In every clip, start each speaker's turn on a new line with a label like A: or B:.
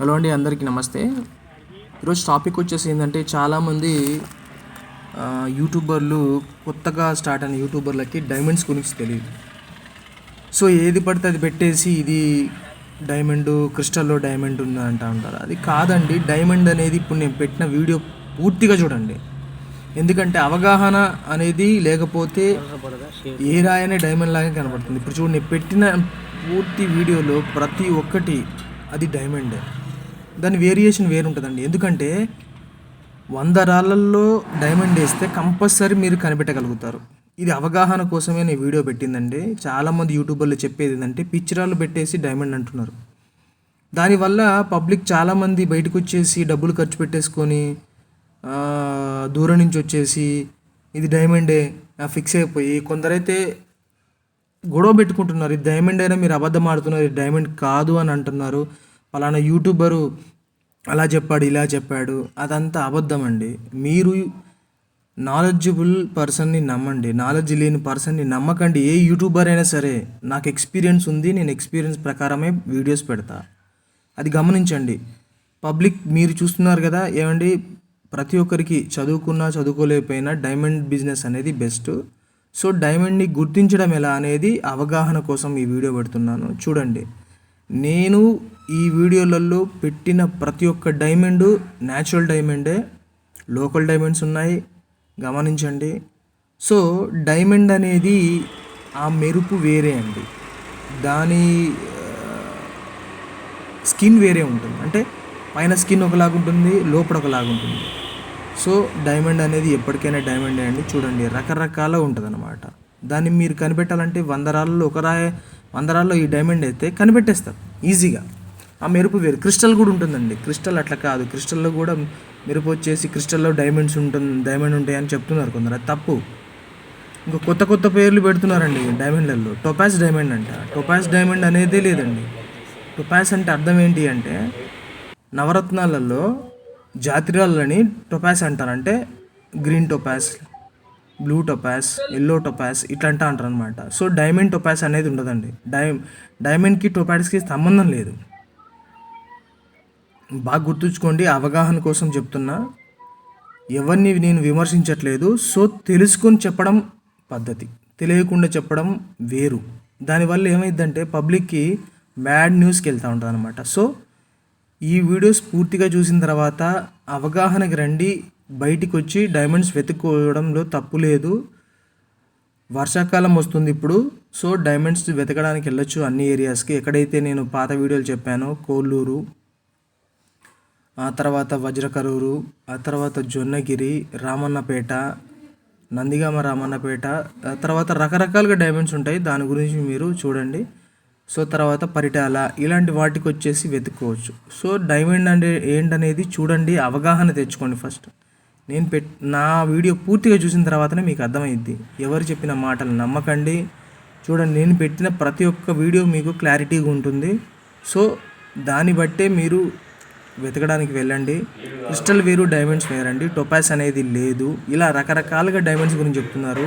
A: Hello అండి, అందరికీ నమస్తే. ఈరోజు టాపిక్ వచ్చేసి ఏంటంటే, చాలామంది యూట్యూబర్లు కొత్తగా స్టార్ట్ అయిన యూట్యూబర్లకి డైమండ్స్ గురించి తెలియదు. సో ఏది పడితే అది పెట్టేసి ఇది డైమండ్, క్రిస్టల్లో డైమండ్ ఉందా అంటూ ఉంటారు. అది కాదండి. డైమండ్ అనేది ఇప్పుడు నేను పెట్టిన వీడియో పూర్తిగా చూడండి. ఎందుకంటే అవగాహన అనేది లేకపోతే ఏ రాయనే డైమండ్ లాగా కనబడుతుంది. ఇప్పుడు చూడండి, నేను పెట్టిన పూర్తి వీడియోలో ప్రతి ఒక్కటి అది డైమండే. దాని వేరియేషన్ వేరు ఉంటుందండి. ఎందుకంటే 100 రాళ్ళల్లో డైమండ్ వేస్తే కంపల్సరీ మీరు కనిపెట్టగలుగుతారు. ఇది అవగాహన కోసమే నేను వీడియో పెట్టిందండి. చాలామంది యూట్యూబర్లు చెప్పేది ఏంటంటే, పిచ్చిరాళ్ళు పెట్టేసి డైమండ్ అంటున్నారు. దానివల్ల పబ్లిక్ చాలామంది బయటకు వచ్చేసి డబ్బులు ఖర్చు పెట్టేసుకొని దూరం నుంచి వచ్చేసి ఇది డైమండే ఫిక్స్ అయిపోయి, కొందరైతే గొడవ పెట్టుకుంటున్నారు. ఇది డైమండ్ అయినా మీరు అబద్ధం ఆడుతున్నారు, ఇది డైమండ్ కాదు అని అంటున్నారు. పలానా యూట్యూబరు అలా చెప్పాడు, ఇలా చెప్పాడు. అదంతా అబద్ధం అండి. మీరు నాలెడ్జబుల్ పర్సన్ని నమ్మండి, నాలెడ్జ్ లేని పర్సన్ని నమ్మకండి. ఏ యూట్యూబర్ అయినా సరే, నాకు ఎక్స్పీరియన్స్ ఉంది, నేను ఎక్స్పీరియన్స్ ప్రకారమే వీడియోస్ పెడతా, అది గమనించండి. పబ్లిక్ మీరు చూస్తున్నారు కదా ఏమండి, ప్రతి ఒక్కరికి చదువుకున్నా చదువుకోలేకపోయినా డైమండ్ బిజినెస్ అనేది బెస్ట్. సో డైమండ్ని గుర్తించడం ఎలా అనేది అవగాహన కోసం ఈ వీడియో పెడుతున్నాను. చూడండి, నేను ఈ వీడియోలలో పెట్టిన ప్రతి ఒక్క డైమండ్ న్యాచురల్ డైమండే. లోకల్ డైమండ్స్ ఉన్నాయి, గమనించండి. సో డైమండ్ అనేది ఆ మెరుపు వేరే అండి, దాని స్కిన్ వేరే ఉంటుంది. అంటే పైన స్కిన్ ఒకలాగా ఉంటుంది, లోపల ఒకలాగా ఉంటుంది. సో డైమండ్ అనేది ఎప్పటికైనా డైమండే అండి. చూడండి, రకరకాల ఉంటుంది అన్నమాట. దాన్ని మీరు కనిపెట్టాలంటే 100 రాళ్ళలో 100 రాళ్ళలో ఈ డైమండ్ అయితే కనిపెట్టేస్తారు ఈజీగా. ఆ మెరుపు వేరు. క్రిస్టల్ కూడా ఉంటుందండి. క్రిస్టల్ అట్లా కాదు. క్రిస్టల్లో కూడా మెరుపు వచ్చేసి క్రిస్టల్లో డైమండ్ ఉంటాయని చెప్తున్నారు కొందరు. అది తప్పు. ఇంకా కొత్త కొత్త పేర్లు పెడుతున్నారండి డైమండ్లలో. టొపాజ్ డైమండ్ అంట. టొపాజ్ డైమండ్ అనేదే లేదండి. టొపాజ్ అంటే అర్థం ఏంటి అంటే, నవరత్నాలలో జాతిరాళ్ళని టొపాజ్ అంటారంటే green topaz, blue topaz, yellow topaz ఇట్లా అంటారు అనమాట. సో డైమండ్ టొపాజ్ అనేది ఉండదండి. డైమండ్కి టొపాజ్కి సంబంధం లేదు. బాగా గుర్తుంచుకోండి. అవగాహన కోసం చెప్తున్నా, ఎవరిని నేను విమర్శించట్లేదు. సో తెలుసుకొని చెప్పడం పద్ధతి, తెలియకుండా చెప్పడం వేరు. దానివల్ల ఏమైందంటే పబ్లిక్కి బ్యాడ్ న్యూస్కి వెళ్తూ ఉంటుంది అనమాట. సో ఈ వీడియోస్ పూర్తిగా చూసిన తర్వాత అవగాహనకి రండి. బయటికి వచ్చి డైమండ్స్ వెతుక్కోవడంలో తప్పు లేదు. వర్షాకాలం వస్తుంది ఇప్పుడు. సో డైమండ్స్ వెతకడానికి వెళ్ళొచ్చు అన్ని ఏరియాస్కి. ఎక్కడైతే నేను పాత వీడియోలు చెప్పానో, కోల్లూరు, ఆ తర్వాత వజ్రకరూరు, ఆ తర్వాత జొన్నగిరి, రామన్నపేట, నందిగామ రామన్నపేట, ఆ తర్వాత రకరకాలుగా డైమండ్స్ ఉంటాయి. దాని గురించి మీరు చూడండి. సో తర్వాత పరిటాల, ఇలాంటి వాటికి వచ్చేసి వెతుక్కోవచ్చు. సో డైమండ్ అంటే ఏంటనేది చూడండి, అవగాహన తెచ్చుకోండి ఫస్ట్. నా వీడియో పూర్తిగా చూసిన తర్వాతనే మీకు అర్థమైద్ది. ఎవరు చెప్పిన మాటలు నమ్మకండి. చూడండి, నేను పెట్టిన ప్రతి ఒక్క వీడియో మీకు క్లారిటీగా ఉంటుంది. సో దాన్ని బట్టే మీరు వెతకడానికి వెళ్ళండి. క్రిస్టల్ వేరు, డైమండ్స్ వేరండి. టొపాజ్ అనేది లేదు. ఇలా రకరకాలుగా డైమండ్స్ గురించి చెప్తున్నారు.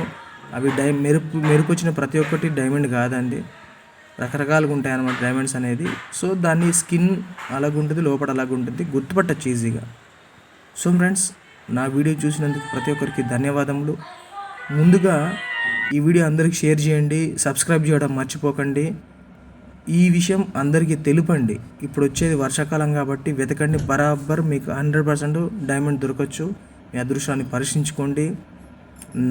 A: అవి మెరుపు వచ్చిన ప్రతి ఒక్కటి డైమండ్ కాదండి. రకరకాలుగా ఉంటాయి అన్నమాట డైమండ్స్ అనేది. సో దాన్ని స్కిన్ అలాగుంటుంది, లోపల అలాగుంటుంది, గుర్తుపట్టచ్చు ఈజీగా. సో ఫ్రెండ్స్, నా వీడియో చూసినందుకు ప్రతి ఒక్కరికి ధన్యవాదములు. ముందుగా ఈ వీడియో అందరికి షేర్ చేయండి, సబ్స్క్రైబ్ చేయడం మర్చిపోకండి. ఈ విషయం అందరికీ తెలుపండి. ఇప్పుడు వచ్చేది వర్షాకాలం కాబట్టి వెతకండి. బరాబర్ మీకు 100% డైమండ్ దొరకచ్చు. మీ అదృష్టాన్ని పరీక్షించుకోండి.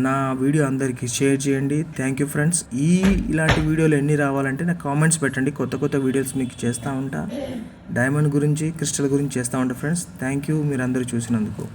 A: నా వీడియో అందరికీ షేర్ చేయండి. Thank you friends. ఇలాంటి వీడియోలు ఎన్ని రావాలంటే నాకు కామెంట్స్ పెట్టండి. కొత్త కొత్త వీడియోస్ మీకు చేస్తూ ఉంటా. డైమండ్ గురించి, క్రిస్టల్ గురించి చేస్తూ ఉంటా ఫ్రెండ్స్. థ్యాంక్ యూ మీరు అందరూ చూసినందుకు.